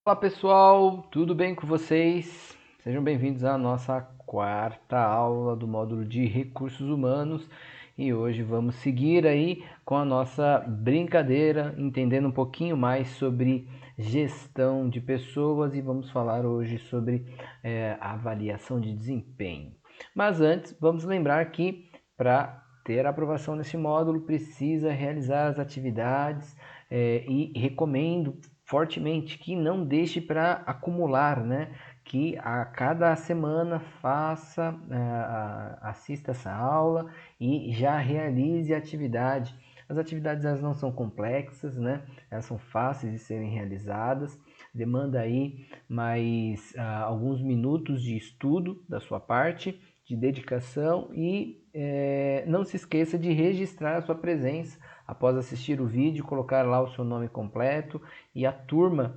Olá pessoal, tudo bem com vocês? Sejam bem-vindos à nossa quarta aula do módulo de Recursos Humanos e hoje vamos seguir aí com a nossa brincadeira, entendendo um pouquinho mais sobre gestão de pessoas e vamos falar hoje sobre avaliação de desempenho. Mas antes, vamos lembrar que para ter aprovação nesse módulo precisa realizar as atividades e recomendo fortemente que não deixe para acumular, né? Que a cada semana faça, assista essa aula e já realize a atividade. As atividades elas não são complexas, né? Elas são fáceis de serem realizadas. Demanda aí mais alguns minutos de estudo da sua parte, de dedicação e não se esqueça de registrar a sua presença após assistir o vídeo, colocar lá o seu nome completo e a turma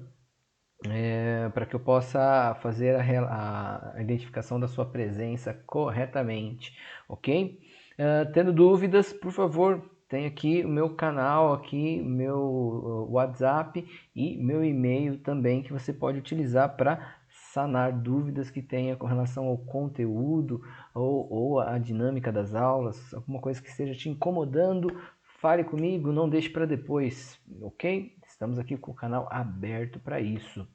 para que eu possa fazer a identificação da sua presença corretamente, ok? Tendo dúvidas, por favor, tem aqui o meu canal, aqui meu WhatsApp e meu e-mail também que você pode utilizar para sanar dúvidas que tenha com relação ao conteúdo ou a dinâmica das aulas, alguma coisa que esteja te incomodando, fale comigo, não deixe para depois, ok? Estamos aqui com o canal aberto para isso.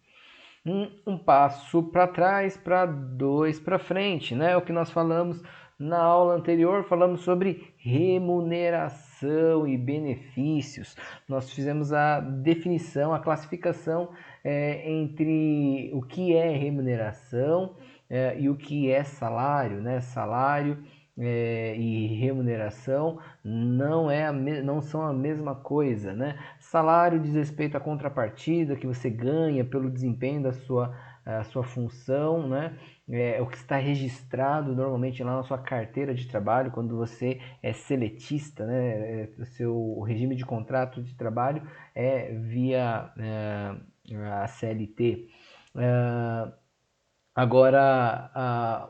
Um passo para trás, para dois para frente, né? O que nós falamos na aula anterior, falamos sobre remuneração e benefícios. Nós fizemos a definição, a classificação entre o que é remuneração e o que é salário, né? Salário e remuneração não são a mesma coisa, né? Salário diz respeito à contrapartida que você ganha pelo desempenho da sua função, né? É o que está registrado normalmente lá na sua carteira de trabalho quando você é seletista, né? O seu regime de contrato de trabalho é via a CLT. Agora,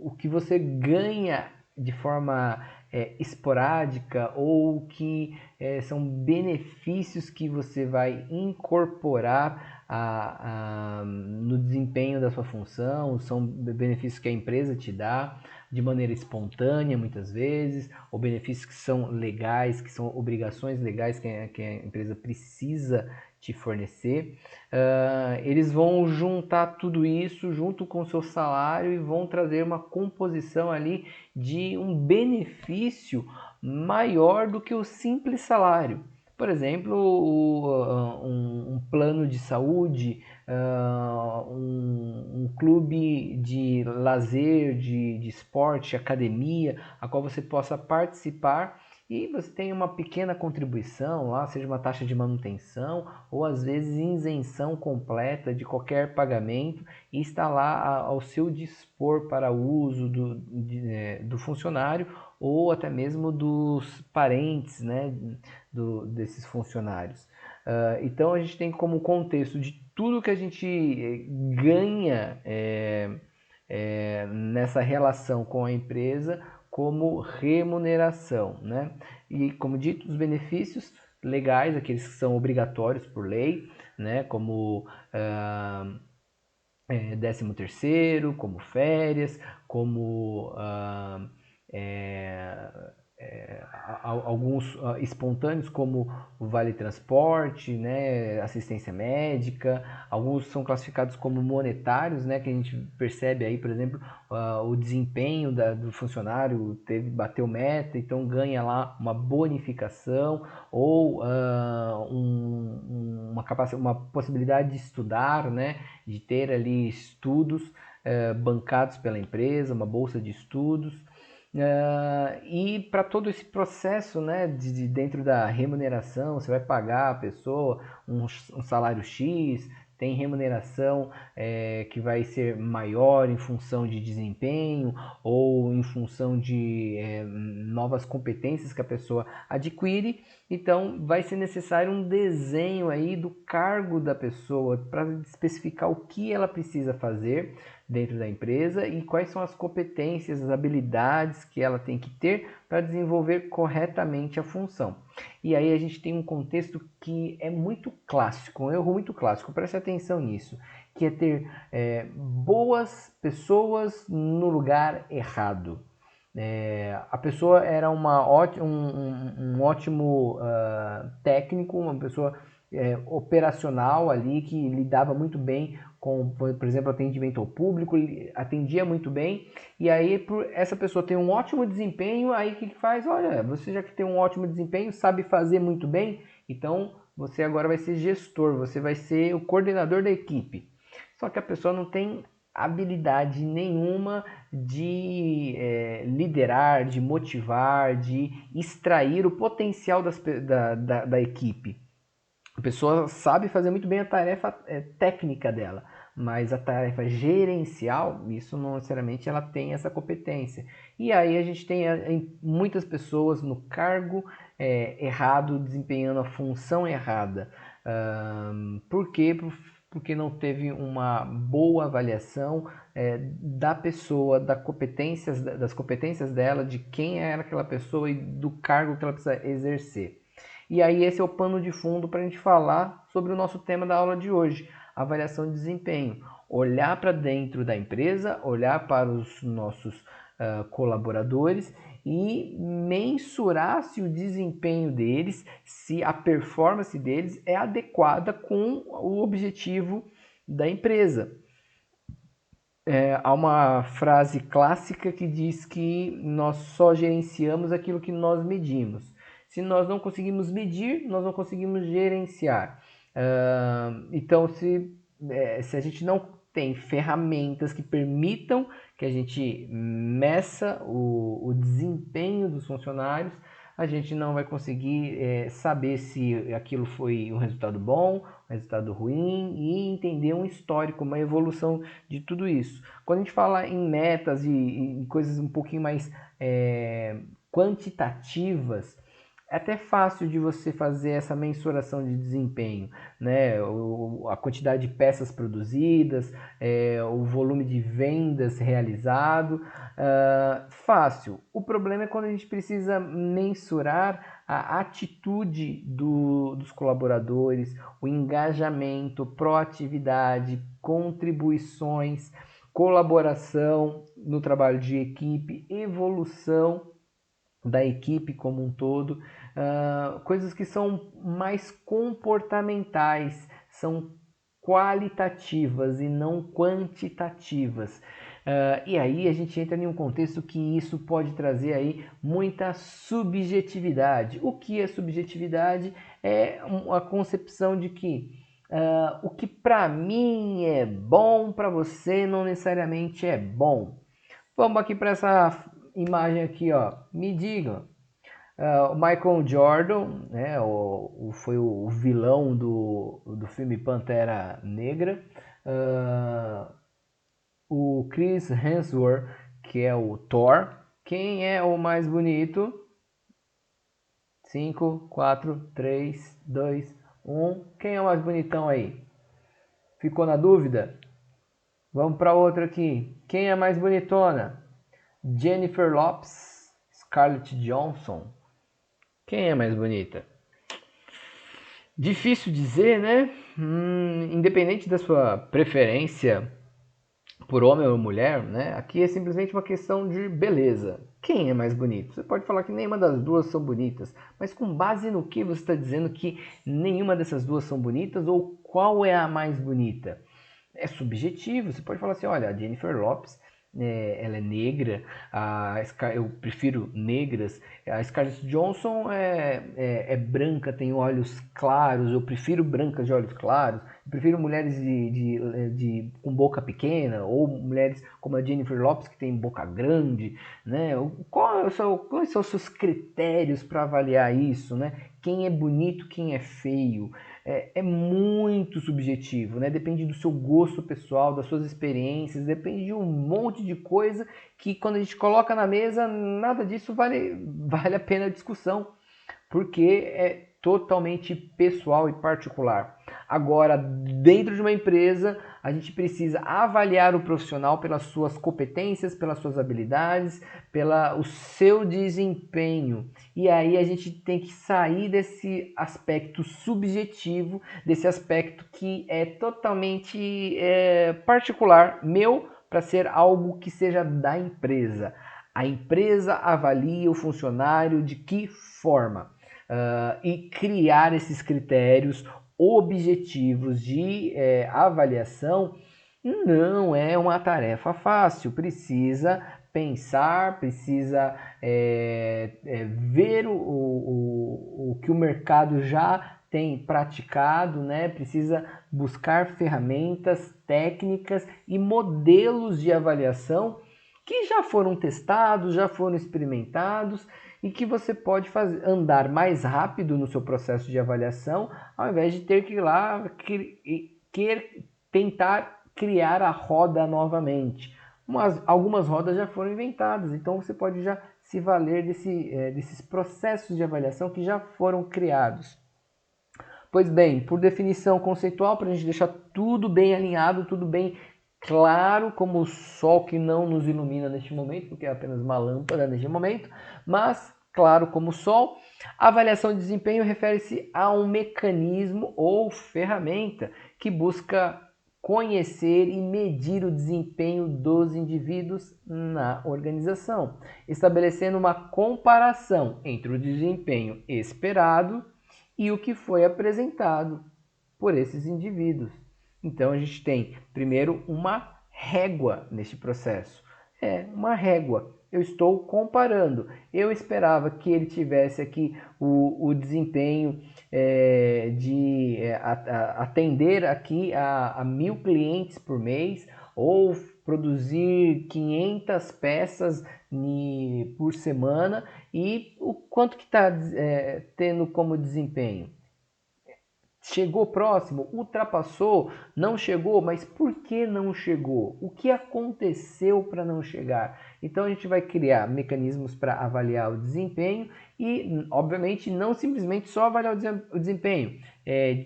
o que você ganha de forma esporádica ou que são benefícios que você vai incorporar no desempenho da sua função, são benefícios que a empresa te dá de maneira espontânea muitas vezes, ou benefícios que são legais, que são obrigações legais que a empresa precisa te fornecer. Eles vão juntar tudo isso junto com o seu salário e vão trazer uma composição ali de um benefício maior do que o simples salário. Por exemplo, um plano de saúde, um clube de lazer, de esporte, academia, a qual você possa participar e você tem uma pequena contribuição lá, seja uma taxa de manutenção ou às vezes isenção completa de qualquer pagamento e está lá ao seu dispor para uso do funcionário ou até mesmo dos parentes, né, desses funcionários. Então a gente tem como contexto de tudo que a gente ganha nessa relação com a empresa como remuneração, né? E como dito, os benefícios legais, aqueles que são obrigatórios por lei, né? Como 13º, como férias, como é, alguns espontâneos como o vale transporte, né, assistência médica, alguns são classificados como monetários, né, que a gente percebe aí, por exemplo, o desempenho do funcionário bateu meta, então ganha lá uma bonificação ou uma possibilidade de estudar, né, de ter ali estudos bancados pela empresa, uma bolsa de estudos. E para todo esse processo, né, dentro da remuneração, você vai pagar a pessoa um salário X, tem remuneração que vai ser maior em função de desempenho ou em função de novas competências que a pessoa adquire. Então, vai ser necessário um desenho aí do cargo da pessoa para especificar o que ela precisa fazer dentro da empresa e quais são as competências, as habilidades que ela tem que ter para desenvolver corretamente a função. E aí a gente tem um contexto que é muito clássico, um erro muito clássico, preste atenção nisso, que é ter boas pessoas no lugar errado. A pessoa era um ótimo técnico, uma pessoa operacional ali, que lidava muito bem com, por exemplo, atendimento ao público, atendia muito bem, e aí essa pessoa tem um ótimo desempenho, aí o que faz? Olha, você já que tem um ótimo desempenho, sabe fazer muito bem, então você agora vai ser gestor, você vai ser o coordenador da equipe. Só que a pessoa não tem habilidade nenhuma de liderar, de motivar, de extrair o potencial da equipe. A pessoa sabe fazer muito bem a tarefa técnica dela, mas a tarefa gerencial, isso não necessariamente ela tem essa competência. E aí a gente tem muitas pessoas no cargo errado, desempenhando a função errada. Por quê? Porque não teve uma boa avaliação da pessoa, das competências dela, de quem era aquela pessoa e do cargo que ela precisa exercer. E aí esse é o pano de fundo para a gente falar sobre o nosso tema da aula de hoje, avaliação de desempenho. Olhar para dentro da empresa, olhar para os nossos colaboradores e mensurar se o desempenho deles, se a performance deles é adequada com o objetivo da empresa. Há uma frase clássica que diz que nós só gerenciamos aquilo que nós medimos. Se nós não conseguimos medir, nós não conseguimos gerenciar. Então, se a gente não tem ferramentas que permitam que a gente meça o desempenho dos funcionários, a gente não vai conseguir saber se aquilo foi um resultado bom, um resultado ruim e entender um histórico, uma evolução de tudo isso. Quando a gente fala em metas e coisas um pouquinho mais quantitativas, é até fácil de você fazer essa mensuração de desempenho, né? A quantidade de peças produzidas, o volume de vendas realizado, fácil. O problema é quando a gente precisa mensurar a atitude dos colaboradores, o engajamento, proatividade, contribuições, colaboração no trabalho de equipe, evolução da equipe como um todo, coisas que são mais comportamentais, são qualitativas e não quantitativas. E aí a gente entra em um contexto que isso pode trazer aí muita subjetividade. O que é subjetividade? É a concepção de que o que para mim é bom, para você não necessariamente é bom. Vamos aqui para essa imagem aqui, ó. Me digam. O Michael Jordan, né, foi o vilão do filme Pantera Negra. O Chris Hemsworth, que é o Thor. Quem é o mais bonito? 5, 4, 3, 2, 1. Quem é o mais bonitão aí? Ficou na dúvida? Vamos para outra aqui. Quem é mais bonitona? Jennifer Lopez, Scarlett Johansson. Quem é mais bonita? Difícil dizer, né? Independente da sua preferência por homem ou mulher, né? Aqui é simplesmente uma questão de beleza. Quem é mais bonito? Você pode falar que nenhuma das duas são bonitas, mas com base no que você está dizendo que nenhuma dessas duas são bonitas ou qual é a mais bonita? É subjetivo. Você pode falar assim, olha, a Jennifer Lopez, ela é negra, eu prefiro negras, a Scarlett Johansson é branca, tem olhos claros, eu prefiro brancas de olhos claros, eu prefiro mulheres com boca pequena, ou mulheres como a Jennifer Lopez, que tem boca grande, né? Quais são os seus critérios para avaliar isso, né? Quem é bonito, quem é feio? É muito subjetivo, né? Depende do seu gosto pessoal, das suas experiências, depende de um monte de coisa que quando a gente coloca na mesa, nada disso vale a pena a discussão, porque é totalmente pessoal e particular. Agora, dentro de uma empresa, a gente precisa avaliar o profissional pelas suas competências, pelas suas habilidades, pelo seu desempenho. E aí a gente tem que sair desse aspecto subjetivo, desse aspecto que é totalmente particular, meu, para ser algo que seja da empresa. A empresa avalia o funcionário de que forma? E criar esses critérios objetivos de avaliação não é uma tarefa fácil. Precisa pensar, precisa ver o que o mercado já tem praticado, né? Precisa buscar ferramentas, técnicas e modelos de avaliação que já foram testados, já foram experimentados e que você pode andar mais rápido no seu processo de avaliação, ao invés de ter que ir lá tentar criar a roda novamente. Algumas rodas já foram inventadas, então você pode já se valer desses processos de avaliação que já foram criados. Pois bem, por definição conceitual, para a gente deixar tudo bem alinhado, tudo bem claro, como o sol que não nos ilumina neste momento, porque é apenas uma lâmpada neste momento, mas claro como o sol, a avaliação de desempenho refere-se a um mecanismo ou ferramenta que busca conhecer e medir o desempenho dos indivíduos na organização, estabelecendo uma comparação entre o desempenho esperado e o que foi apresentado por esses indivíduos. Então a gente tem primeiro uma régua neste processo. Uma régua. Eu estou comparando. Eu esperava que ele tivesse aqui o desempenho de atender aqui a 1.000 clientes por mês ou produzir 500 peças por semana, e o quanto que está tendo como desempenho. Chegou próximo, ultrapassou, não chegou, mas por que não chegou? O que aconteceu para não chegar? Então a gente vai criar mecanismos para avaliar o desempenho e, obviamente, não simplesmente só avaliar o desempenho,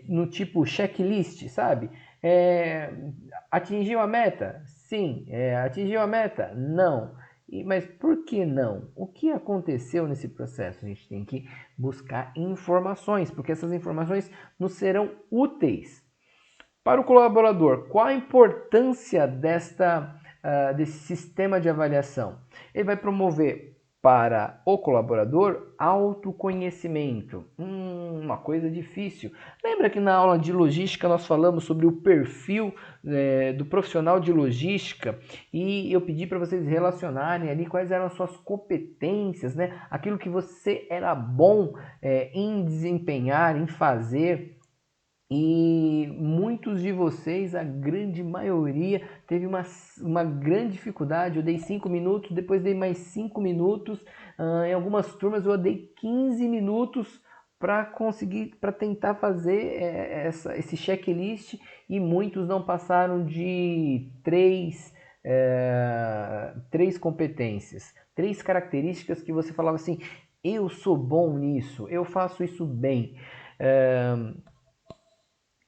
no tipo checklist, sabe? Atingiu a meta? Sim. Atingiu a meta? Não. Mas por que não? O que aconteceu nesse processo? A gente tem que buscar informações, porque essas informações nos serão úteis. Para o colaborador, qual a importância desse sistema de avaliação? Ele vai promover para o colaborador autoconhecimento. Uma coisa difícil. Lembra que na aula de logística nós falamos sobre o perfil do profissional de logística e eu pedi para vocês relacionarem ali quais eram as suas competências, né? Aquilo que você era bom em desempenhar, em fazer. E muitos de vocês, a grande maioria, teve uma grande dificuldade. Eu dei 5 minutos, depois dei mais 5 minutos. Em algumas turmas eu dei 15 minutos para tentar fazer esse checklist, e muitos não passaram de três competências, 3 características que você falava assim: eu sou bom nisso, eu faço isso bem.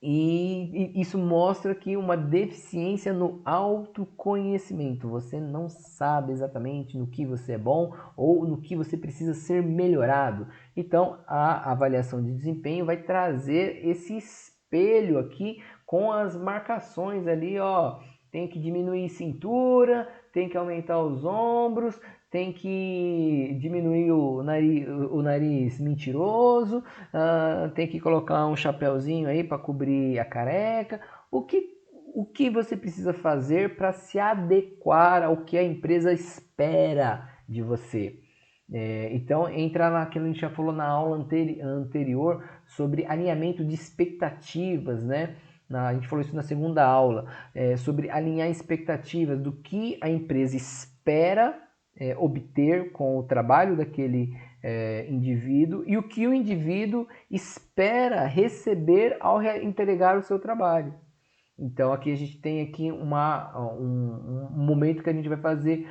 E isso mostra que uma deficiência no autoconhecimento. Você não sabe exatamente no que você é bom ou no que você precisa ser melhorado. Então, a avaliação de desempenho vai trazer esse espelho aqui com as marcações ali, ó. Tem que diminuir cintura, tem que aumentar os ombros, tem que diminuir o nariz mentiroso, tem que colocar um chapéuzinho aí para cobrir a careca. O que você precisa fazer para se adequar ao que a empresa espera de você? Então entra naquilo que a gente já falou na aula anterior sobre alinhamento de expectativas, né? A gente falou isso na segunda aula, sobre alinhar expectativas do que a empresa espera obter com o trabalho daquele indivíduo e o que o indivíduo espera receber ao entregar o seu trabalho. Então aqui a gente tem aqui um momento que a gente vai fazer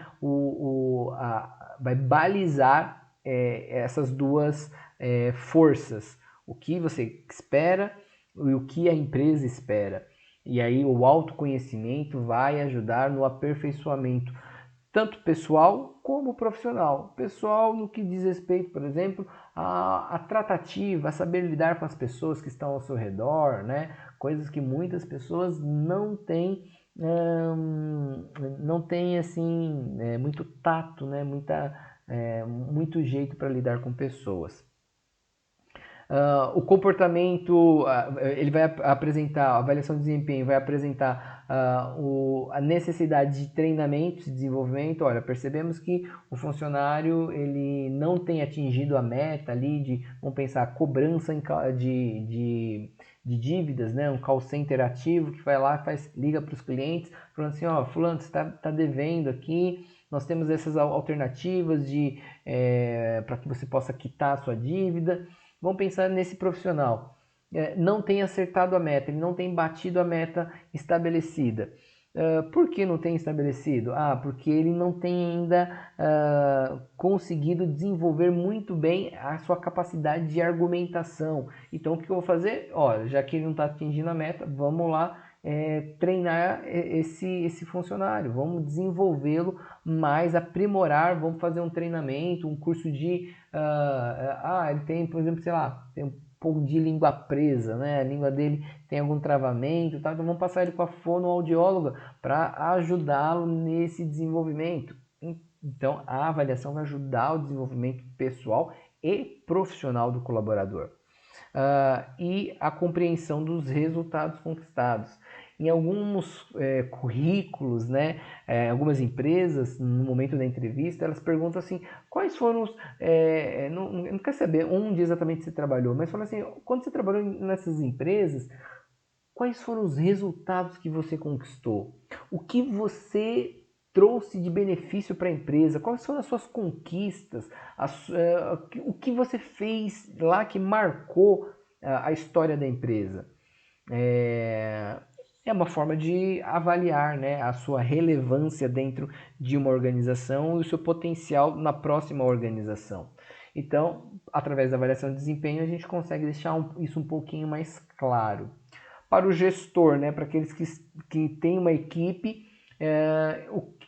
vai balizar essas duas forças, o que você espera e o que a empresa espera. E aí o autoconhecimento vai ajudar no aperfeiçoamento, tanto pessoal como profissional. Pessoal no que diz respeito, por exemplo, à tratativa, a saber lidar com as pessoas que estão ao seu redor, né? Coisas que muitas pessoas não têm assim, muito tato, né? Muito jeito para lidar com pessoas. O comportamento, ele vai apresentar, a avaliação de desempenho vai apresentar a necessidade de treinamento, de desenvolvimento. Olha, percebemos que o funcionário ele não tem atingido a meta ali de, vamos pensar, cobrança de dívidas, né? Um call center ativo que vai lá, liga para os clientes, falando assim, ó, fulano, você tá devendo aqui, nós temos essas alternativas para que você possa quitar a sua dívida. Vamos pensar nesse profissional. Não tem acertado a meta, ele não tem batido a meta estabelecida. Por que não tem estabelecido? Porque ele não tem ainda conseguido desenvolver muito bem a sua capacidade de argumentação. Então, o que eu vou fazer? Olha, já que ele não está atingindo a meta, vamos lá treinar esse funcionário, vamos desenvolvê-lo mais, aprimorar, vamos fazer um treinamento, um curso de... ele tem, por exemplo, sei lá, tem um pouco de língua presa, né? A língua dele tem algum travamento, tá? Então vamos passar ele com a fonoaudióloga para ajudá-lo nesse desenvolvimento. Então a avaliação vai ajudar o desenvolvimento pessoal e profissional do colaborador. E a compreensão dos resultados conquistados. Em alguns currículos, né, algumas empresas, no momento da entrevista, elas perguntam assim, quais foram os... não quer saber onde exatamente você trabalhou, mas fala assim, quando você trabalhou nessas empresas, quais foram os resultados que você conquistou? O que você trouxe de benefício para a empresa? Quais foram as suas conquistas? O que você fez lá que marcou a história da empresa? É uma forma de avaliar, né, a sua relevância dentro de uma organização e o seu potencial na próxima organização. Então, através da avaliação de desempenho, a gente consegue deixar isso um pouquinho mais claro. Para o gestor, né, para aqueles que têm uma equipe,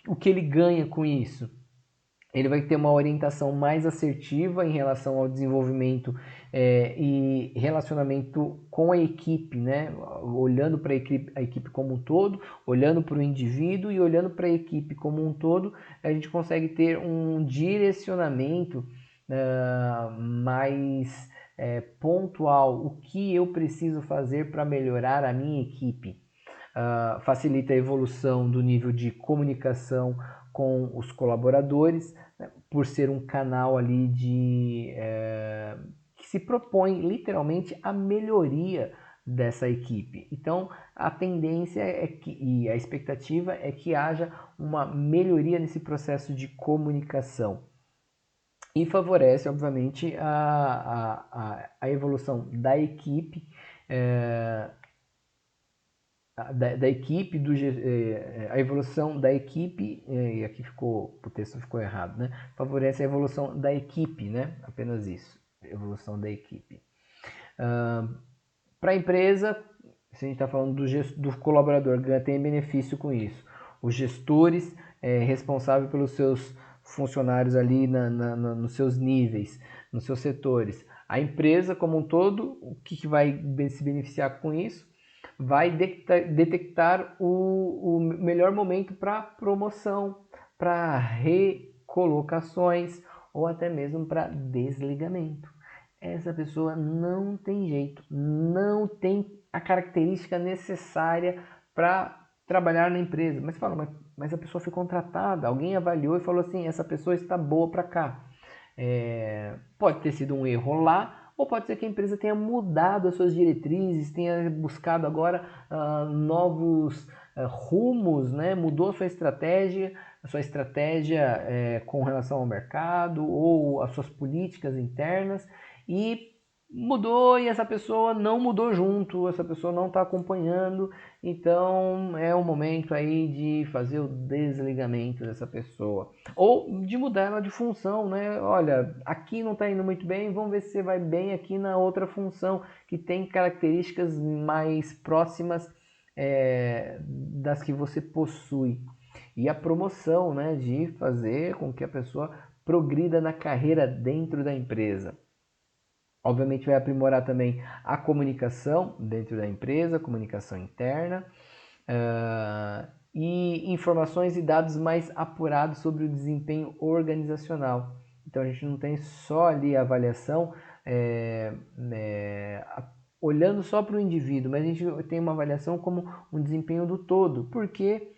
o que ele ganha com isso? Ele vai ter uma orientação mais assertiva em relação ao desenvolvimento e relacionamento com a equipe, né? Olhando para a equipe como um todo, olhando para o indivíduo e olhando para a equipe como um todo, a gente consegue ter um direcionamento mais pontual. O que eu preciso fazer para melhorar a minha equipe? Facilita a evolução do nível de comunicação com os colaboradores, né, por ser um canal ali que se propõe literalmente a melhoria dessa equipe. Então, a tendência e a expectativa é que haja uma melhoria nesse processo de comunicação. E favorece, obviamente, a evolução da equipe, da equipe, a evolução da equipe, e aqui o texto ficou errado, né? Favorece a evolução da equipe, né? Apenas isso, evolução da equipe. Para a empresa, se a gente está falando do colaborador, tem benefício com isso. Os gestores responsáveis pelos seus funcionários ali nos seus níveis, nos seus setores. A empresa como um todo, o que vai se beneficiar com isso? Vai detectar o melhor momento para promoção, para recolocações ou até mesmo para desligamento. Essa pessoa não tem jeito, não tem a característica necessária para trabalhar na empresa. Mas fala, mas a pessoa foi contratada, alguém avaliou e falou assim, essa pessoa está boa para cá. Pode ter sido um erro lá, ou pode ser que a empresa tenha mudado as suas diretrizes, tenha buscado agora novos rumos, né? Mudou a sua estratégia com relação ao mercado ou as suas políticas internas e mudou e essa pessoa não mudou junto, essa pessoa não está acompanhando, então é o momento aí de fazer o desligamento dessa pessoa ou de mudar ela de função, né? Olha, aqui não está indo muito bem, vamos ver se você vai bem aqui na outra função que tem características mais próximas das que você possui. E a promoção, né, de fazer com que a pessoa progrida na carreira dentro da empresa. Obviamente vai aprimorar também a comunicação dentro da empresa, comunicação interna, e informações e dados mais apurados sobre o desempenho organizacional. Então a gente não tem só ali a avaliação olhando só para o indivíduo, mas a gente tem uma avaliação como um desempenho do todo, porque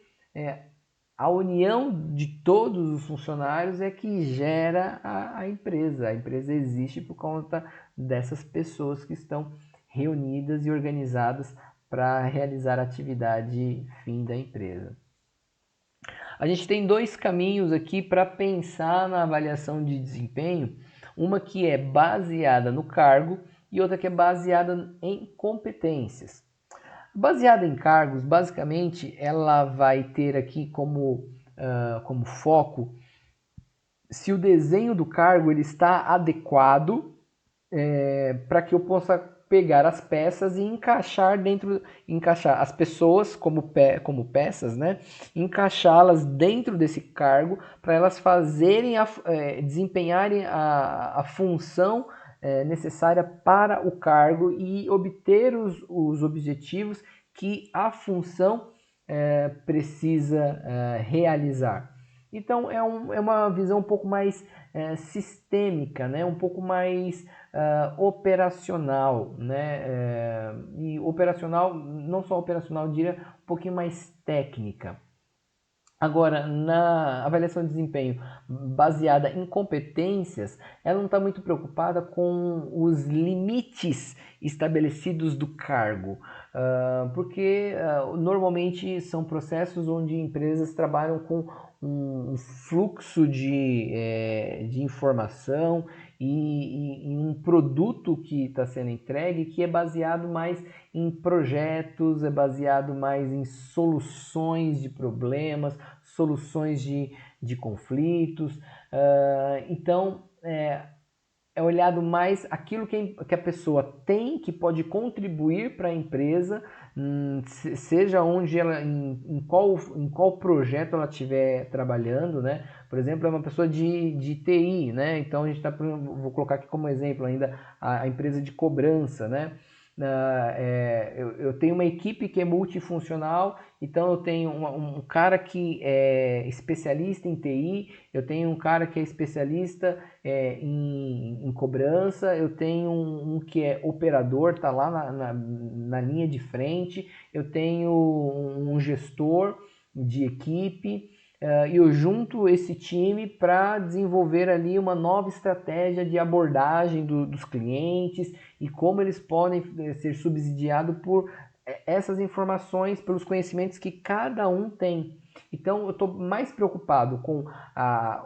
a união de todos os funcionários é que gera a empresa. A empresa existe por conta dessas pessoas que estão reunidas e organizadas para realizar a atividade fim da empresa. A gente tem dois caminhos aqui para pensar na avaliação de desempenho, uma que é baseada no cargo e outra que é baseada em competências. Baseada em cargos, basicamente, ela vai ter aqui como foco se o desenho do cargo ele está adequado para que eu possa pegar as peças e encaixar as pessoas como peças, né? Encaixá-las dentro desse cargo para elas fazerem desempenharem a função necessária para o cargo e obter os objetivos que a função precisa realizar. Então é uma visão um pouco mais sistêmica, né? Um pouco mais operacional, né? E operacional, não só operacional, eu diria um pouquinho mais técnica. Agora, na avaliação de desempenho baseada em competências, ela não está muito preocupada com os limites estabelecidos do cargo, porque normalmente são processos onde empresas trabalham com um fluxo de informação e um produto que está sendo entregue que é baseado mais em projetos, é baseado mais em soluções de problemas, soluções de conflitos. Então, é olhado mais aquilo que a pessoa tem, que pode contribuir para a empresa, seja onde ela, em qual projeto ela estiver trabalhando, né? Por exemplo, é uma pessoa de TI, né? Então a gente vou colocar aqui como exemplo ainda a empresa de cobrança, né? Eu tenho uma equipe que é multifuncional, então eu tenho um cara que é especialista em TI, eu tenho um cara que é especialista em cobrança, eu tenho um que é operador, está lá na linha de frente, eu tenho um gestor de equipe, e eu junto esse time para desenvolver ali uma nova estratégia de abordagem dos clientes e como eles podem ser subsidiados por essas informações, pelos conhecimentos que cada um tem. Então eu estou mais preocupado com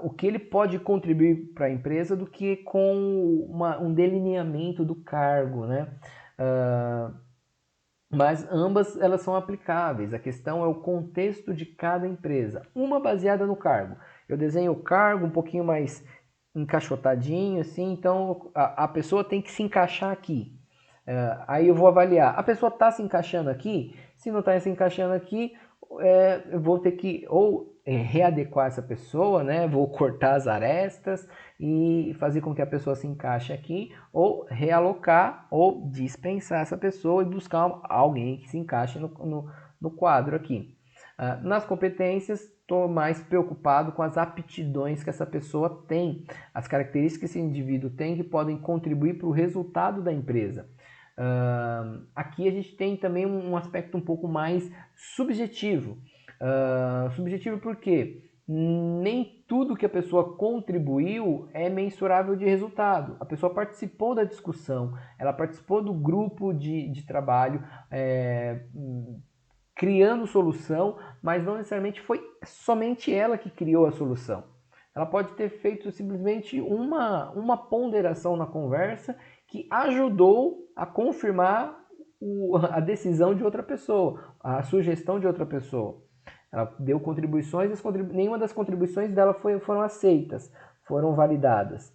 o que ele pode contribuir para a empresa do que com um delineamento do cargo, né? Mas ambas elas são aplicáveis. A questão é o contexto de cada empresa. Uma baseada no cargo. Eu desenho o cargo um pouquinho mais encaixotadinho, assim, então a pessoa tem que se encaixar aqui. Aí eu vou avaliar. A pessoa está se encaixando aqui? Se não está se encaixando aqui, eu vou ter que ou readequar essa pessoa, né? Vou cortar as arestas e fazer com que a pessoa se encaixe aqui, ou realocar ou dispensar essa pessoa e buscar alguém que se encaixe no quadro aqui. Nas competências, estou mais preocupado com as aptidões que essa pessoa tem, as características que esse indivíduo tem que podem contribuir para o resultado da empresa. Aqui a gente tem também um aspecto um pouco mais subjetivo. Subjetivo porque nem tudo que a pessoa contribuiu é mensurável de resultado. A pessoa participou da discussão, ela participou do grupo de trabalho, criando solução, mas não necessariamente foi somente ela que criou a solução. Ela pode ter feito simplesmente uma ponderação na conversa que ajudou a confirmar a decisão de outra pessoa, a sugestão de outra pessoa. Ela deu contribuições, nenhuma das contribuições dela foram aceitas, foram validadas.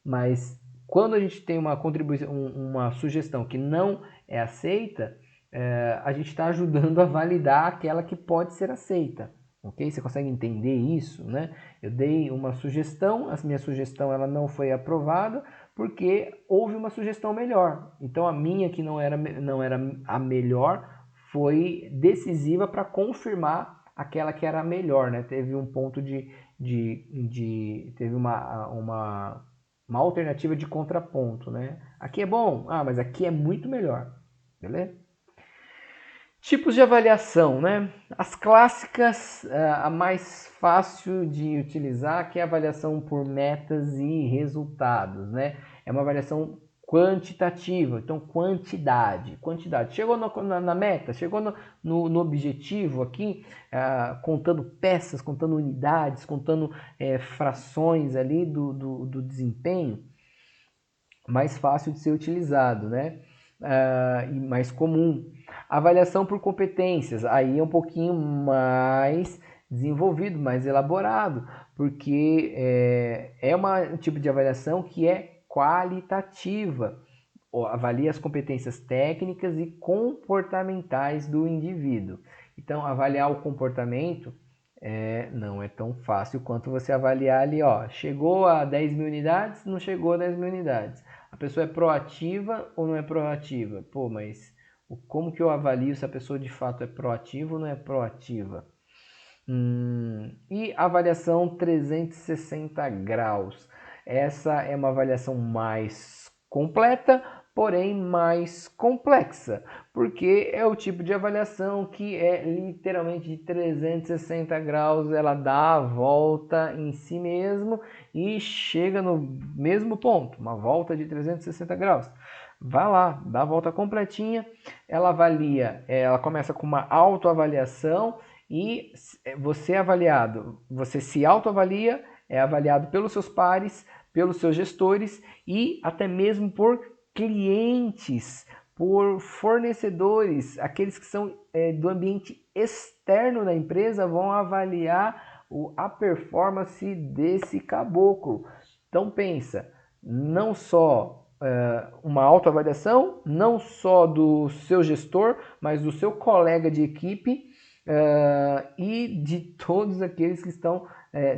Mas quando a gente tem uma sugestão que não é aceita, a gente está ajudando a validar aquela que pode ser aceita. Ok? Você consegue entender isso, né? Eu dei uma sugestão, a minha sugestão ela não foi aprovada porque houve uma sugestão melhor. Então a minha que não era a melhor foi decisiva para confirmar aquela que era a melhor, né? Teve um ponto teve uma alternativa de contraponto, né? Aqui é bom, mas aqui é muito melhor, beleza? Tipos de avaliação, né? As clássicas, a mais fácil de utilizar, que é a avaliação por metas e resultados, né? É uma avaliação quantitativa, então quantidade. Chegou na meta, chegou no objetivo aqui, contando peças, contando unidades, contando frações ali do desempenho, mais fácil de ser utilizado, né? E mais comum. Avaliação por competências, aí é um pouquinho mais desenvolvido, mais elaborado, porque é um tipo de avaliação que é qualitativa, avalia as competências técnicas e comportamentais do indivíduo. Então, avaliar o comportamento não é tão fácil quanto você avaliar ali, ó, chegou a 10 mil unidades, não chegou a 10 mil unidades. A pessoa é proativa ou não é proativa? Pô, mas como que eu avalio se a pessoa de fato é proativa ou não é proativa? E avaliação 360 graus. Essa é uma avaliação mais completa, porém mais complexa, porque é o tipo de avaliação que é literalmente de 360 graus, ela dá a volta em si mesmo e chega no mesmo ponto, uma volta de 360 graus. Vai lá, dá a volta completinha, ela avalia, ela começa com uma autoavaliação e você é avaliado, você se autoavalia, é avaliado pelos seus pares, pelos seus gestores e até mesmo por clientes, por fornecedores, aqueles que são do ambiente externo da empresa vão avaliar a performance desse caboclo. Então pensa, não só uma autoavaliação, não só do seu gestor, mas do seu colega de equipe e de todos aqueles que estão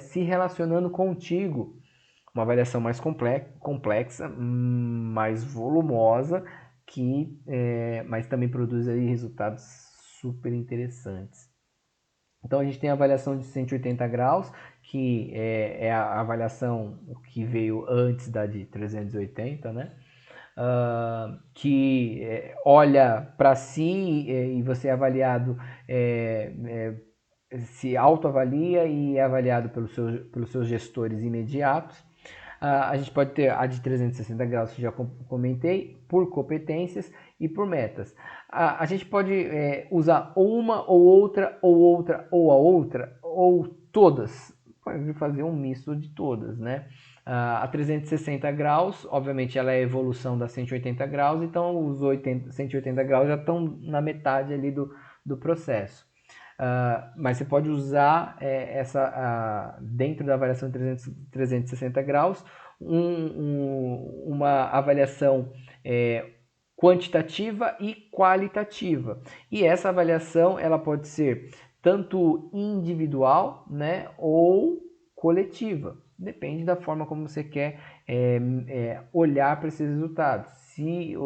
se relacionando contigo. Uma avaliação mais complexa, mais volumosa, mas também produz aí resultados super interessantes. Então a gente tem a avaliação de 180 graus, que é a avaliação que veio antes da de 380, né? Que olha para si e você é avaliado, se autoavalia e é avaliado pelos seus gestores imediatos. A gente pode ter a de 360 graus, que já comentei, por competências e por metas. A gente pode usar uma ou outra, ou outra, ou a outra, ou todas. Pode fazer um misto de todas, né? A 360 graus, obviamente, ela é a evolução da 180 graus, então os 180 graus já estão na metade ali do processo. Mas você pode usar dentro da avaliação de 360 graus uma avaliação quantitativa e qualitativa. E essa avaliação ela pode ser tanto individual, né, ou coletiva. Depende da forma como você quer olhar para esses resultados. Se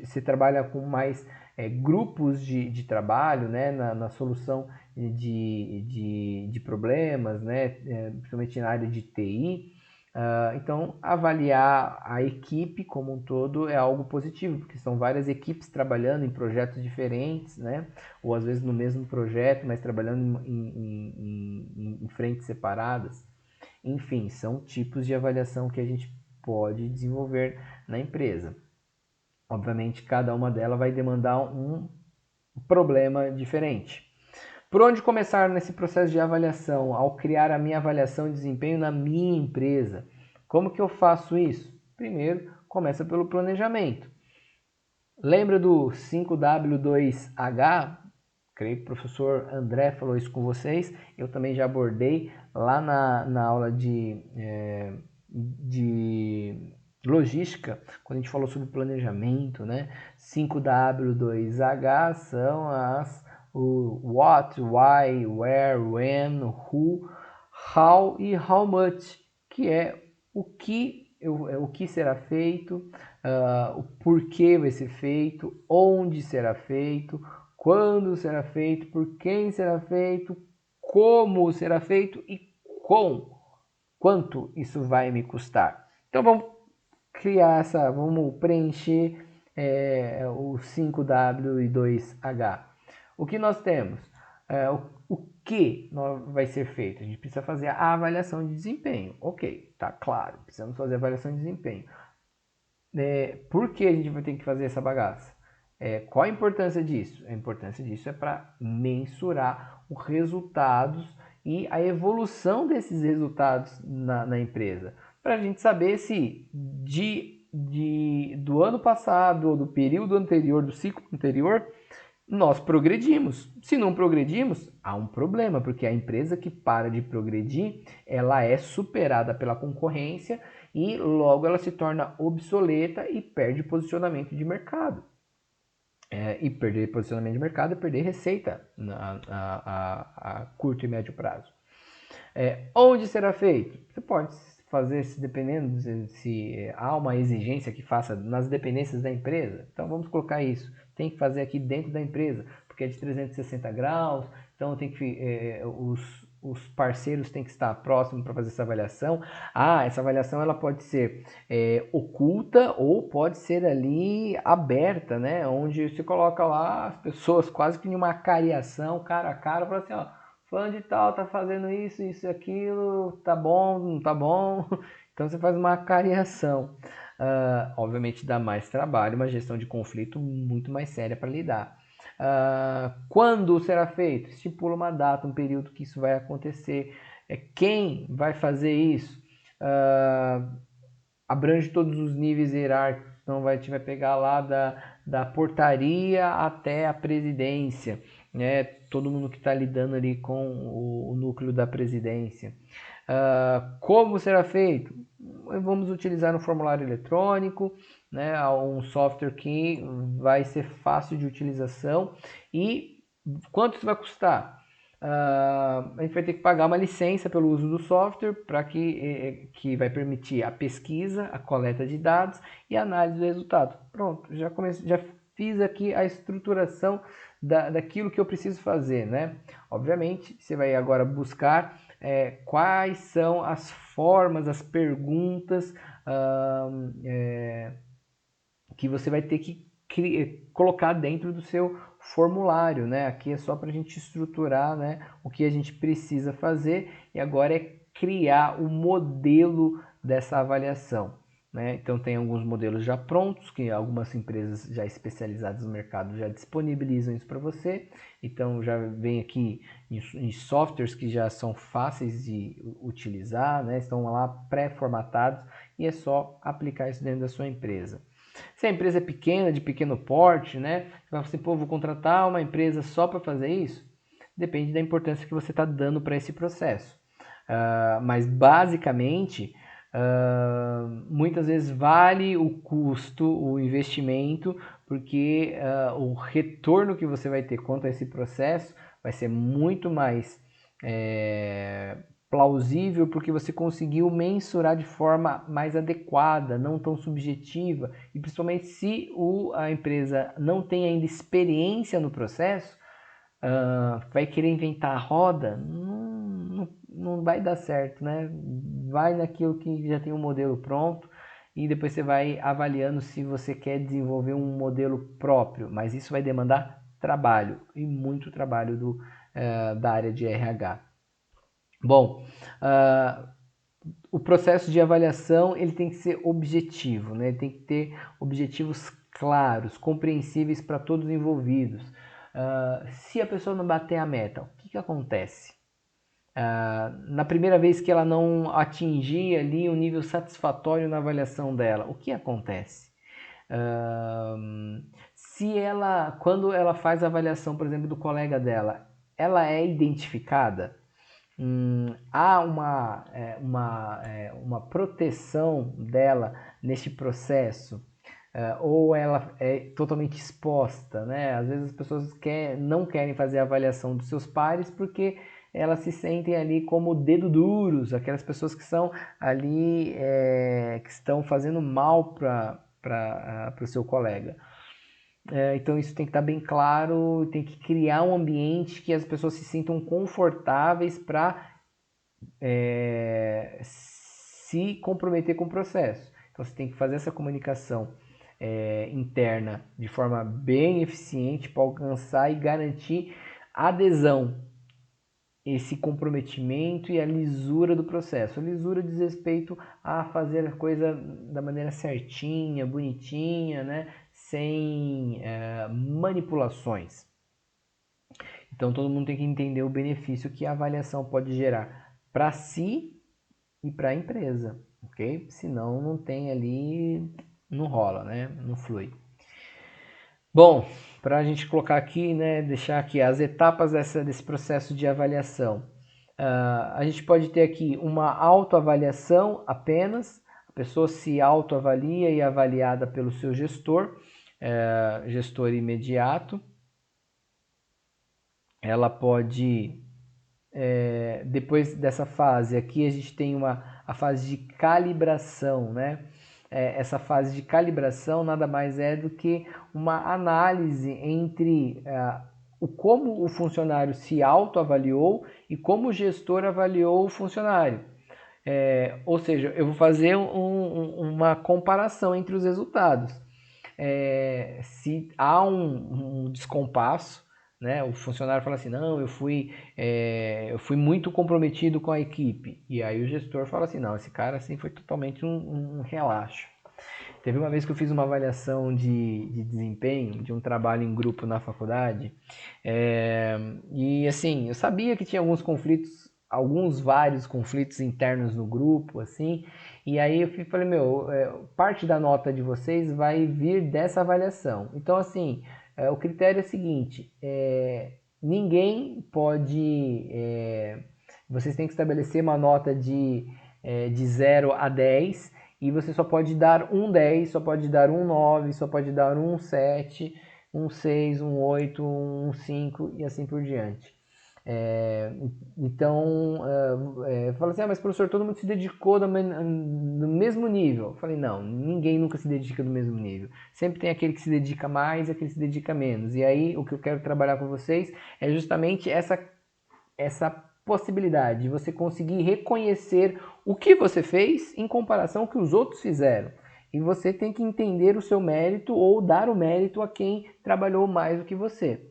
você trabalha com mais grupos de trabalho, né, na solução de problemas, né, principalmente na área de TI, então avaliar a equipe como um todo é algo positivo, porque são várias equipes trabalhando em projetos diferentes, né, ou às vezes no mesmo projeto, mas trabalhando em frentes separadas. Enfim, são tipos de avaliação que a gente pode desenvolver na empresa. Obviamente, cada uma delas vai demandar um problema diferente. Por onde começar nesse processo de avaliação, ao criar a minha avaliação de desempenho na minha empresa? Como que eu faço isso? Primeiro, começa pelo planejamento. Lembra do 5W2H? Creio que o professor André falou isso com vocês. Eu também já abordei lá na aula logística, quando a gente falou sobre planejamento, né? 5W2H são o what, why, where, when, who, how e how much, que é o que será feito, o porquê vai ser feito, onde será feito, quando será feito, por quem será feito, como será feito e quanto isso vai me custar. Então vamos preencher o 5W e 2H. O que nós temos? O que vai ser feito? A gente precisa fazer a avaliação de desempenho. Ok, tá claro, precisamos fazer a avaliação de desempenho. Por que a gente vai ter que fazer essa bagaça? Qual a importância disso? A importância disso é para mensurar os resultados e a evolução desses resultados na empresa. Para a gente saber se do ano passado, ou do período anterior, do ciclo anterior, nós progredimos. Se não progredimos, há um problema, porque a empresa que para de progredir, ela é superada pela concorrência e logo ela se torna obsoleta e perde posicionamento de mercado. E perder posicionamento de mercado é perder receita a curto e médio prazo. Onde será feito? Você pode fazer, dependendo se há uma exigência que faça nas dependências da empresa. Então vamos colocar isso. Tem que fazer aqui dentro da empresa, porque é de 360 graus, então tem que os parceiros têm que estar próximos para fazer essa avaliação. Essa avaliação ela pode ser oculta ou pode ser ali aberta, né? Onde você coloca lá as pessoas quase que em uma cariação, cara a cara, para assim, ó, fulano de tal tá fazendo isso, isso e aquilo, tá bom, não tá bom. Então você faz uma cariação. Obviamente dá mais trabalho, uma gestão de conflito muito mais séria para lidar. Quando será feito? Estipula uma data, um período que isso vai acontecer. Quem vai fazer isso? Abrange todos os níveis hierárquicos. Então a gente vai pegar lá da portaria até a presidência, né? Todo mundo que está lidando ali com o núcleo da presidência. Como será feito? Vamos utilizar um formulário eletrônico, né? Um software que vai ser fácil de utilização. E quanto isso vai custar? A gente vai ter que pagar uma licença pelo uso do software para que vai permitir a pesquisa, a coleta de dados e a análise do resultado. Pronto, já fiz aqui a estruturação daquilo que eu preciso fazer, né? Obviamente, você vai agora buscar quais são as formas, as perguntas que você vai ter que colocar dentro do seu formulário, né? Aqui é só para a gente estruturar, né, o que a gente precisa fazer e agora é criar o modelo dessa avaliação, né? Então tem alguns modelos já prontos que algumas empresas já especializadas no mercado já disponibilizam isso para você. Então já vem aqui em softwares que já são fáceis de utilizar, né? Estão lá pré-formatados e é só aplicar isso dentro da sua empresa. Se a empresa é pequena, de pequeno porte, né? Você vai assim, pô, vou contratar uma empresa só para fazer isso? Depende da importância que você está dando para esse processo. Mas basicamente, muitas vezes vale o custo, o investimento, porque o retorno que você vai ter quanto a esse processo vai ser muito mais plausível porque você conseguiu mensurar de forma mais adequada, não tão subjetiva, e principalmente se a empresa não tem ainda experiência no processo, vai querer inventar a roda, não vai dar certo, né? Vai naquilo que já tem um modelo pronto e depois você vai avaliando se você quer desenvolver um modelo próprio, mas isso vai demandar trabalho e muito trabalho da área de RH. Bom, o processo de avaliação ele tem que ser objetivo, né? Ele tem que ter objetivos claros, compreensíveis para todos os envolvidos. Se a pessoa não bater a meta, o que acontece? Na primeira vez que ela não atingir ali um nível satisfatório na avaliação dela, o que acontece? Quando ela faz a avaliação, por exemplo, do colega dela, ela é identificada? há uma proteção dela neste processo, ou ela é totalmente exposta, né? Às vezes as pessoas não querem fazer a avaliação dos seus pares porque elas se sentem ali como dedo duros, aquelas pessoas que são ali, que estão fazendo mal para o seu colega. Então isso tem que estar bem claro, tem que criar um ambiente que as pessoas se sintam confortáveis para se comprometer com o processo. Então você tem que fazer essa comunicação interna de forma bem eficiente para alcançar e garantir adesão, esse comprometimento e a lisura do processo. A lisura diz respeito a fazer a coisa da maneira certinha, bonitinha, né? Sem manipulações. Então todo mundo tem que entender o benefício que a avaliação pode gerar para si e para a empresa, ok? Senão não tem ali, não rola, né? Não flui. Bom, para a gente colocar aqui, né, deixar aqui as etapas desse processo de avaliação. A gente pode ter aqui uma autoavaliação apenas, a pessoa se autoavalia e é avaliada pelo seu gestor, gestor imediato. Ela pode, depois dessa fase aqui, a gente tem a fase de calibração, né? Essa fase de calibração nada mais é do que uma análise entre como o funcionário se autoavaliou e como o gestor avaliou o funcionário. Ou seja, eu vou fazer uma comparação entre os resultados. Se há um descompasso, né? O funcionário fala assim, não, eu fui muito comprometido com a equipe. E aí o gestor fala assim, não, esse cara assim foi totalmente um relaxo. Teve uma vez que eu fiz uma avaliação de desempenho de um trabalho em grupo na faculdade, e assim, eu sabia que tinha vários conflitos internos no grupo, assim, e aí eu falei, parte da nota de vocês vai vir dessa avaliação. Então, assim, o critério é o seguinte, ninguém pode, vocês têm que estabelecer uma nota de 0 a 10, e você só pode dar um 10, só pode dar um 9, só pode dar um 7, um 6, um 8, um 5 e assim por diante. Então, fala assim, mas professor, todo mundo se dedicou no mesmo nível. Eu falei, não, ninguém nunca se dedica no mesmo nível. Sempre tem aquele que se dedica mais e aquele que se dedica menos. E aí, o que eu quero trabalhar com vocês é justamente essa possibilidade de você conseguir reconhecer o que você fez em comparação ao que os outros fizeram. E você tem que entender o seu mérito ou dar o mérito a quem trabalhou mais do que você.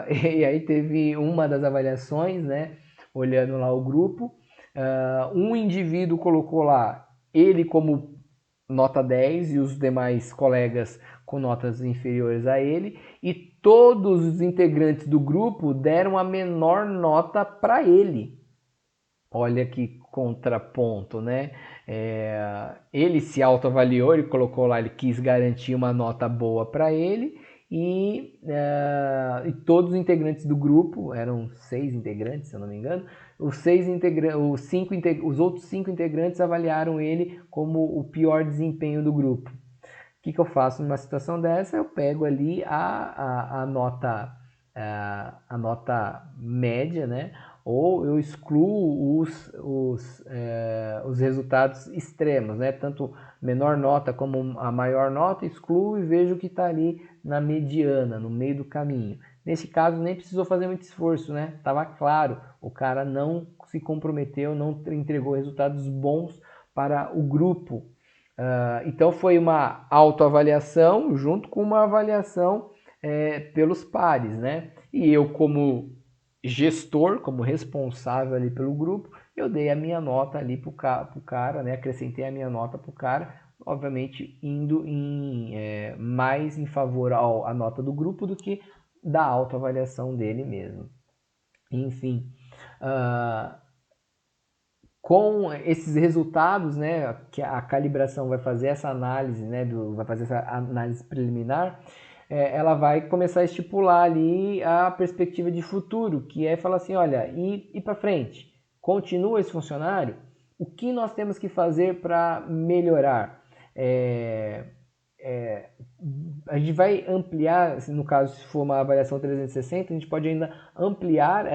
E aí teve uma das avaliações, né, olhando lá o grupo, um indivíduo colocou lá ele como nota 10 e os demais colegas com notas inferiores a ele, e todos os integrantes do grupo deram a menor nota para ele. Olha que contraponto, né? Ele se autoavaliou, ele colocou lá, ele quis garantir uma nota boa para ele, e todos os integrantes do grupo, eram 6 integrantes, se eu não me engano, os outros 5 integrantes avaliaram ele como o pior desempenho do grupo. O que eu faço numa situação dessa? Eu pego ali a nota média, né? Ou eu excluo os resultados extremos, né? Tanto menor nota como a maior nota, excluo e vejo o que está ali na mediana, no meio do caminho. Nesse caso, nem precisou fazer muito esforço, né? Estava claro, o cara não se comprometeu, não entregou resultados bons para o grupo. Então foi uma autoavaliação junto com uma avaliação pelos pares, né? E eu, como gestor, como responsável ali pelo grupo, eu dei a minha nota ali pro cara, né? Acrescentei a minha nota pro cara, obviamente indo mais em favor à nota do grupo do que da autoavaliação dele mesmo. Enfim, com esses resultados, né, que a calibração vai fazer essa análise, né, vai fazer essa análise preliminar, ela vai começar a estipular ali a perspectiva de futuro, que é falar assim, olha, e para frente? Continua esse funcionário? O que nós temos que fazer para melhorar? A gente vai ampliar, no caso, se for uma avaliação 360, a gente pode ainda ampliar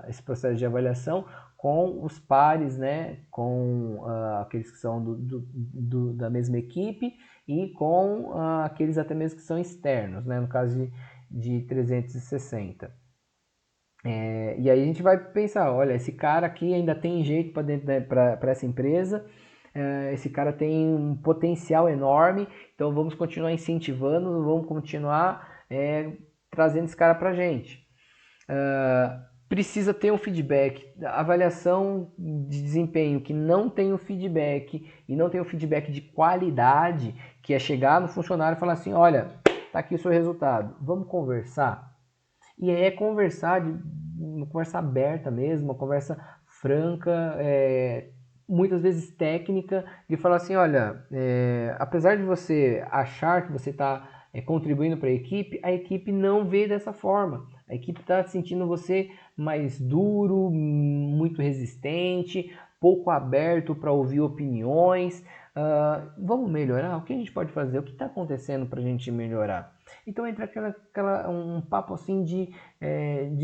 esse processo de avaliação com os pares, né, com aqueles que são da mesma equipe e com aqueles até mesmo que são externos, né, no caso de 360. E aí a gente vai pensar, olha, esse cara aqui ainda tem jeito para essa empresa, esse cara tem um potencial enorme, então vamos continuar incentivando, vamos continuar trazendo esse cara para a gente. Precisa ter um feedback, a avaliação de desempenho que não tem o feedback e não tem o feedback de qualidade, que é chegar no funcionário e falar assim, olha, tá aqui o seu resultado, vamos conversar? E é conversar, uma conversa aberta mesmo, uma conversa franca, muitas vezes técnica, de falar assim, olha, apesar de você achar que você está contribuindo para a equipe não vê dessa forma. A equipe está sentindo você mais duro, muito resistente, pouco aberto para ouvir opiniões. Vamos melhorar? O que a gente pode fazer? O que está acontecendo para a gente melhorar? Então entra um papo assim de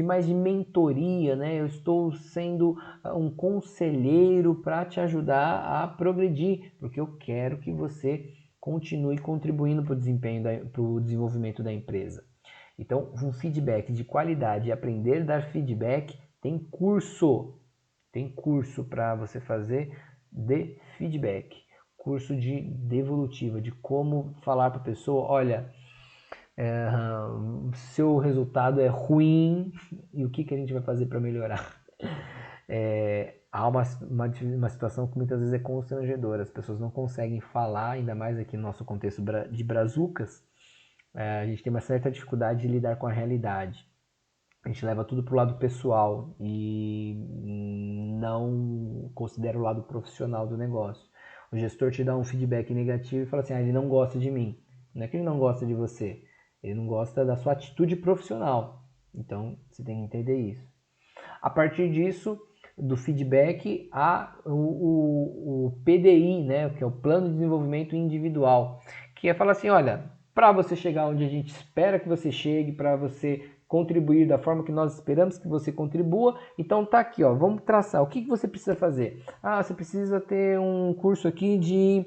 mais de mentoria, né? Eu estou sendo um conselheiro para te ajudar a progredir, porque eu quero que você continue contribuindo para o desempenho, para o desenvolvimento da empresa. Então, um feedback de qualidade, aprender a dar feedback, tem curso para você fazer de feedback, curso de devolutiva, de como falar para a pessoa, olha, seu resultado é ruim e o que a gente vai fazer para melhorar. Há uma situação que muitas vezes é constrangedora, as pessoas não conseguem falar, ainda mais aqui no nosso contexto de brazucas, a gente tem uma certa dificuldade de lidar com a realidade. A gente leva tudo para o lado pessoal e não considera o lado profissional do negócio. O gestor te dá um feedback negativo e fala assim, ele não gosta de mim. Não é que ele não gosta de você, ele não gosta da sua atitude profissional. Então, você tem que entender isso. A partir disso, do feedback, há o PDI, né, que é o Plano de Desenvolvimento Individual, que é falar assim, olha, para você chegar onde a gente espera que você chegue, para você contribuir da forma que nós esperamos que você contribua, então tá aqui, ó, vamos traçar, o que você precisa fazer? Você precisa ter um curso aqui de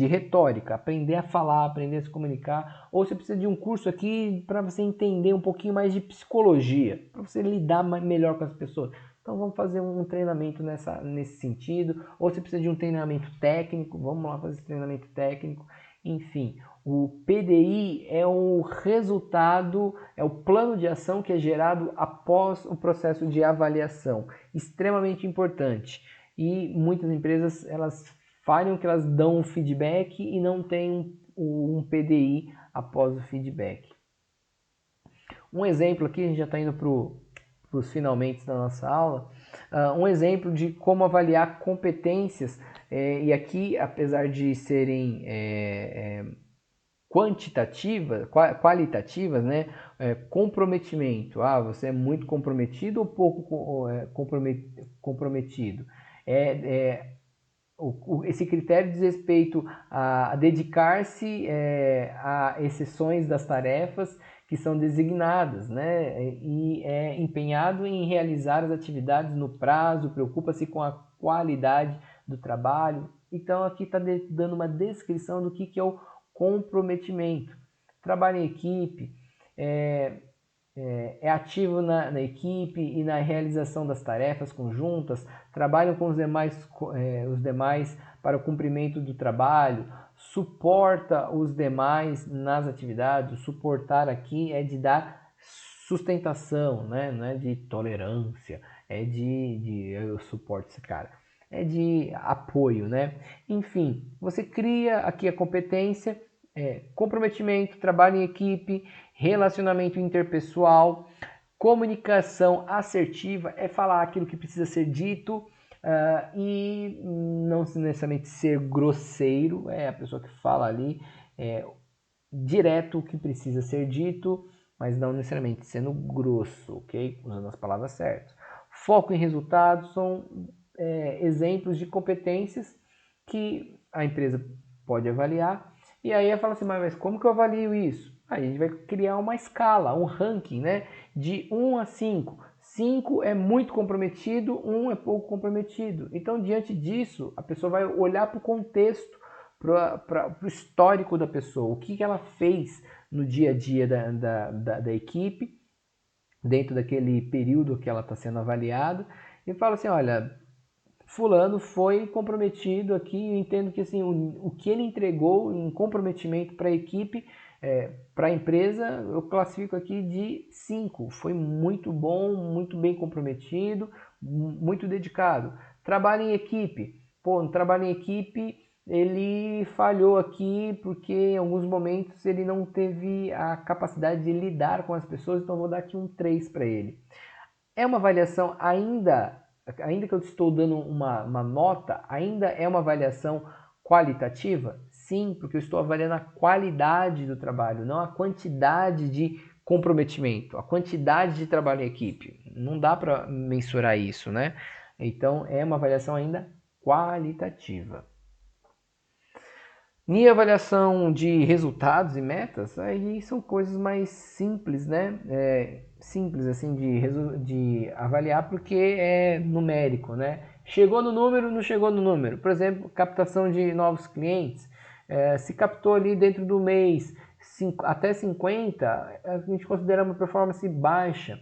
retórica, aprender a falar, aprender a se comunicar, ou você precisa de um curso aqui para você entender um pouquinho mais de psicologia, para você lidar melhor com as pessoas. Então vamos fazer um treinamento nesse sentido, ou você precisa de um treinamento técnico, vamos lá fazer esse treinamento técnico. Enfim, o PDI é o resultado, é o plano de ação que é gerado após o processo de avaliação, extremamente importante. E muitas empresas, elas falham que elas dão um feedback e não tem um PDI após o feedback. Um exemplo aqui, a gente já está indo para os finalmente da nossa aula, um exemplo de como avaliar competências, e aqui, apesar de serem qualitativas, né? Comprometimento. Você é muito comprometido ou pouco comprometido? Esse critério diz respeito a dedicar-se a exceções das tarefas que são designadas, né? E é empenhado em realizar as atividades no prazo, preocupa-se com a qualidade do trabalho. Então aqui está dando uma descrição do que é o comprometimento. Trabalho em equipe, é ativo na equipe e na realização das tarefas conjuntas, trabalham com os demais para o cumprimento do trabalho, suporta os demais nas atividades. O suportar aqui é de dar sustentação, né? Não é de tolerância, é eu suporto esse cara. É de apoio, né? Enfim, você cria aqui a competência, comprometimento, trabalho em equipe, relacionamento interpessoal, comunicação assertiva, é falar aquilo que precisa ser dito, E não necessariamente ser grosseiro, é a pessoa que fala ali direto o que precisa ser dito, mas não necessariamente sendo grosso, ok? Usando as palavras certas. Foco em resultados são exemplos de competências que a empresa pode avaliar. E aí ela fala assim, mas como que eu avalio isso? Aí a gente vai criar uma escala, um ranking, né? De 1 a 5. 5 é muito comprometido, 1 é pouco comprometido. Então, diante disso, a pessoa vai olhar para o contexto, para o histórico da pessoa, o que ela fez no dia a dia da equipe, dentro daquele período que ela está sendo avaliada, e fala assim, olha, fulano foi comprometido aqui, eu entendo que assim, o que ele entregou em comprometimento para a equipe, para a empresa, eu classifico aqui de 5. Foi muito bom, muito bem comprometido, muito dedicado. Trabalho em equipe. Pô, no trabalho em equipe, ele falhou aqui porque em alguns momentos ele não teve a capacidade de lidar com as pessoas, então vou dar aqui um 3 para ele. É uma avaliação ainda que eu estou dando uma nota, ainda é uma avaliação qualitativa? Sim, porque eu estou avaliando a qualidade do trabalho, não a quantidade de comprometimento, a quantidade de trabalho em equipe. Não dá para mensurar isso, né? Então, é uma avaliação ainda qualitativa. E avaliação de resultados e metas, aí são coisas mais simples, né? Simples assim de avaliar porque é numérico, né? Chegou no número, não chegou no número. Por exemplo, captação de novos clientes. Se captou ali dentro do mês até 50, a gente considera uma performance baixa.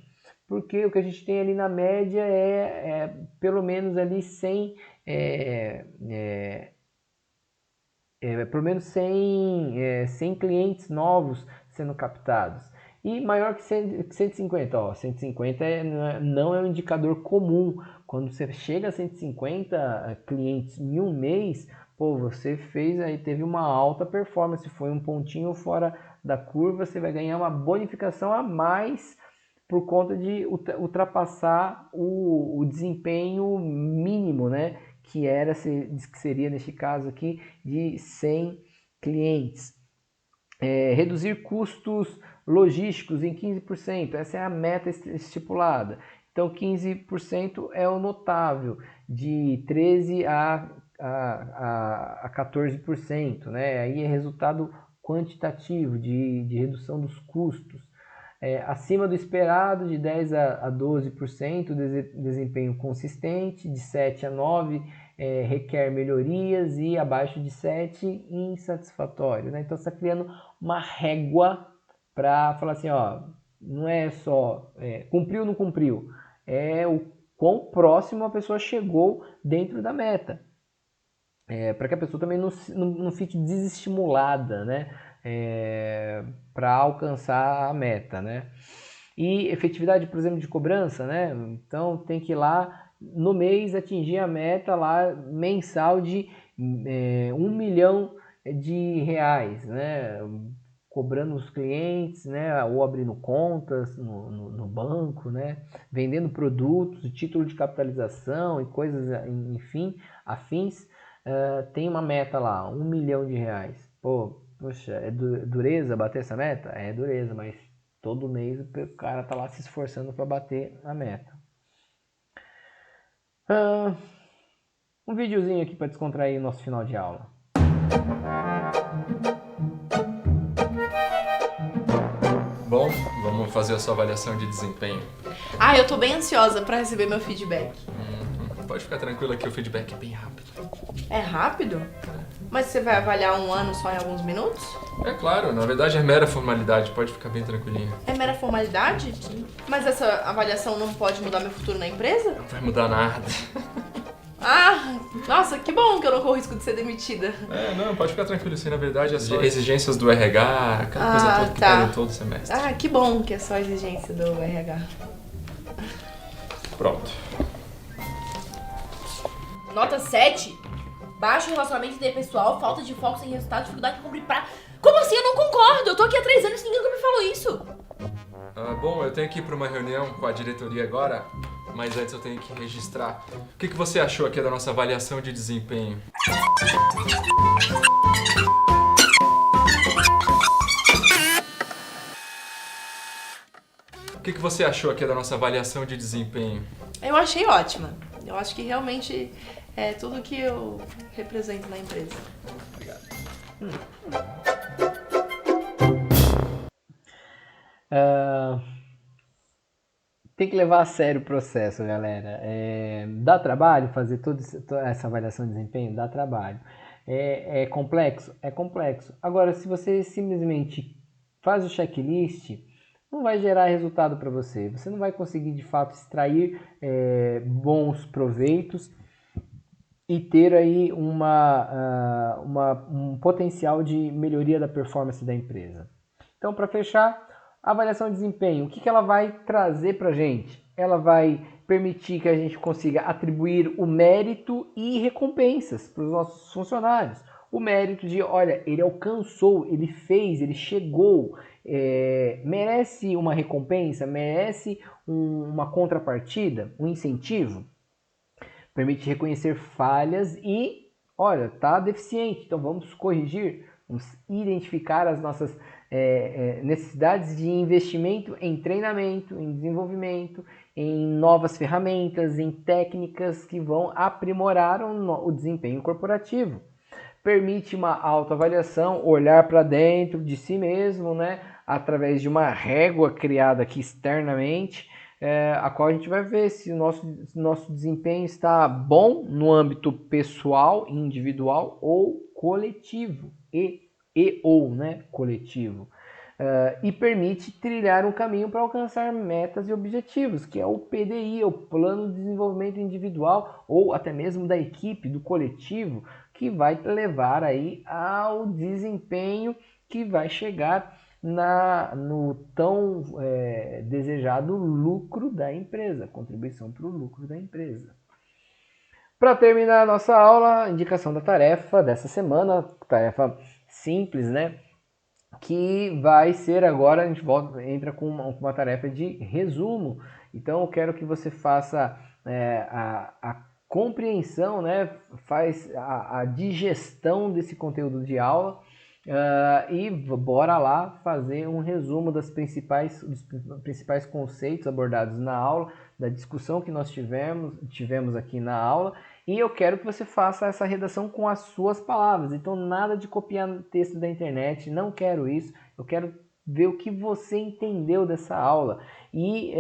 Porque o que a gente tem ali na média é pelo menos ali 100 pelo menos 100 clientes novos sendo captados. E maior que 150, ó, 150 não é um indicador comum. Quando você chega a 150 clientes em um mês, pô, você fez aí, teve uma alta performance, foi um pontinho fora da curva, você vai ganhar uma bonificação a mais por conta de ultrapassar o desempenho mínimo, né? Que seria neste caso aqui de 100 clientes. Reduzir custos logísticos em 15%, essa é a meta estipulada. Então 15% é o notável, de 13% a 14%, né? Aí é resultado quantitativo de redução dos custos. Acima do esperado, de 10% a 12%, desempenho consistente, de 7% a 9%, requer melhorias, e abaixo de 7%, insatisfatório. Né? Então você está criando uma régua para falar assim, ó, não é só cumpriu ou não cumpriu, é o quão próximo a pessoa chegou dentro da meta. Para que a pessoa também não fique desestimulada, né? Para alcançar a meta, né? E efetividade, por exemplo, de cobrança, né? Então tem que ir lá no mês atingir a meta lá mensal de 1 milhão de reais, né? Cobrando os clientes, né? Ou abrindo contas no banco, né? Vendendo produtos, título de capitalização e coisas, enfim, afins. Tem uma meta lá, 1 milhão de reais. Pô, poxa, é dureza bater essa meta? É dureza, mas todo mês o cara tá lá se esforçando para bater a meta. Um videozinho aqui para descontrair o nosso final de aula. Bom, vamos fazer a sua avaliação de desempenho. Eu tô bem ansiosa para receber meu feedback. Pode ficar tranquila que o feedback é bem rápido. É rápido? Mas você vai avaliar um ano só em alguns minutos? É claro, na verdade é mera formalidade, pode ficar bem tranquilinha. É mera formalidade? Sim. Mas essa avaliação não pode mudar meu futuro na empresa? Não vai mudar nada. Nossa, que bom que eu não corro risco de ser demitida. Não, pode ficar tranquilo, assim, na verdade é só exigências do RH, aquela coisa toda que pedem todo semestre. Que bom que é só exigência do RH. Pronto. Nota 7. Baixo relacionamento interpessoal, falta de foco sem resultado, dificuldade de cumprir pra... Como assim? Eu não concordo! Eu tô aqui há 3 anos e ninguém nunca me falou isso! Bom, eu tenho que ir pra uma reunião com a diretoria agora, mas antes eu tenho que registrar. O que você achou aqui da nossa avaliação de desempenho? O que você achou aqui da nossa avaliação de desempenho? Eu achei ótima. Eu acho que realmente é tudo que eu represento na empresa. Obrigado. Tem que levar a sério o processo, galera. Dá trabalho fazer toda essa avaliação de desempenho? Dá trabalho. É complexo? É complexo. Agora, se você simplesmente faz o checklist, não vai gerar resultado para você. Você não vai conseguir, de fato, extrair bons proveitos e ter aí um potencial de melhoria da performance da empresa. Então, para fechar, a avaliação de desempenho, o que ela vai trazer para a gente? Ela vai permitir que a gente consiga atribuir o mérito e recompensas para os nossos funcionários. O mérito de, olha, ele alcançou, ele fez, ele chegou, merece uma recompensa, merece uma contrapartida, um incentivo. Permite reconhecer falhas e, olha, está deficiente, então vamos corrigir, vamos identificar as nossas necessidades de investimento em treinamento, em desenvolvimento, em novas ferramentas, em técnicas que vão aprimorar o desempenho corporativo. Permite uma autoavaliação, olhar para dentro de si mesmo, né, através de uma régua criada aqui externamente, a qual a gente vai ver se o nosso desempenho está bom no âmbito pessoal, individual ou coletivo, ou coletivo. E permite trilhar um caminho para alcançar metas e objetivos, que é o PDI, o Plano de Desenvolvimento Individual, ou até mesmo da equipe, do coletivo, que vai levar aí ao desempenho que vai chegar no tão desejado lucro da empresa, contribuição para o lucro da empresa. Para terminar a nossa aula, indicação da tarefa dessa semana, tarefa simples, né? Que vai ser agora, a gente entra com uma tarefa de resumo. Então eu quero que você faça a compreensão, né? Faz a digestão desse conteúdo de aula e bora lá fazer um resumo dos principais conceitos abordados na aula, da discussão que nós tivemos aqui na aula. E eu quero que você faça essa redação com as suas palavras. Então, nada de copiar texto da internet, não quero isso. Eu quero ver o que você entendeu dessa aula. E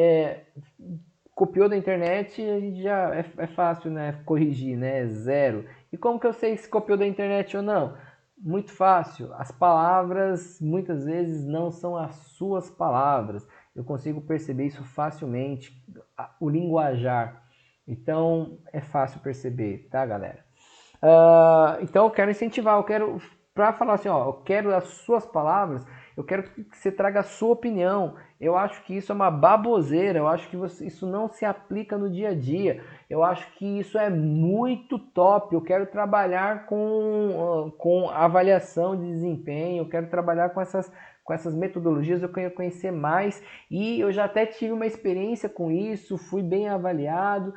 copiou da internet, a gente já é fácil, né, corrigir, né, 0. E como que eu sei se copiou da internet ou não? Muito fácil. As palavras, muitas vezes, não são as suas palavras. Eu consigo perceber isso facilmente. O linguajar. Então, é fácil perceber, tá, galera? Então, eu quero incentivar, para falar assim, ó, eu quero as suas palavras, eu quero que você traga a sua opinião. Eu acho que isso é uma baboseira, eu acho que isso não se aplica no dia a dia. Eu acho que isso é muito top, eu quero trabalhar com avaliação de desempenho, eu quero trabalhar com essas metodologias, eu quero conhecer mais e eu já até tive uma experiência com isso, fui bem avaliado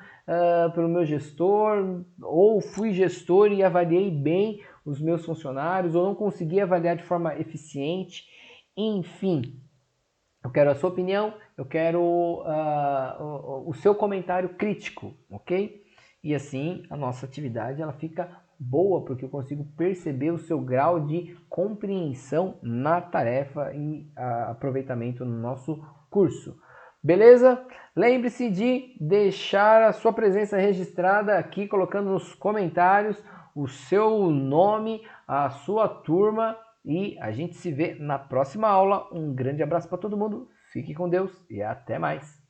pelo meu gestor, ou fui gestor e avaliei bem os meus funcionários, ou não consegui avaliar de forma eficiente, enfim. Eu quero a sua opinião, eu quero o seu comentário crítico, ok? E assim a nossa atividade ela fica boa, porque eu consigo perceber o seu grau de compreensão na tarefa e aproveitamento no nosso curso. Beleza? Lembre-se de deixar a sua presença registrada aqui, colocando nos comentários o seu nome, a sua turma, e a gente se vê na próxima aula. Um grande abraço para todo mundo, fique com Deus e até mais!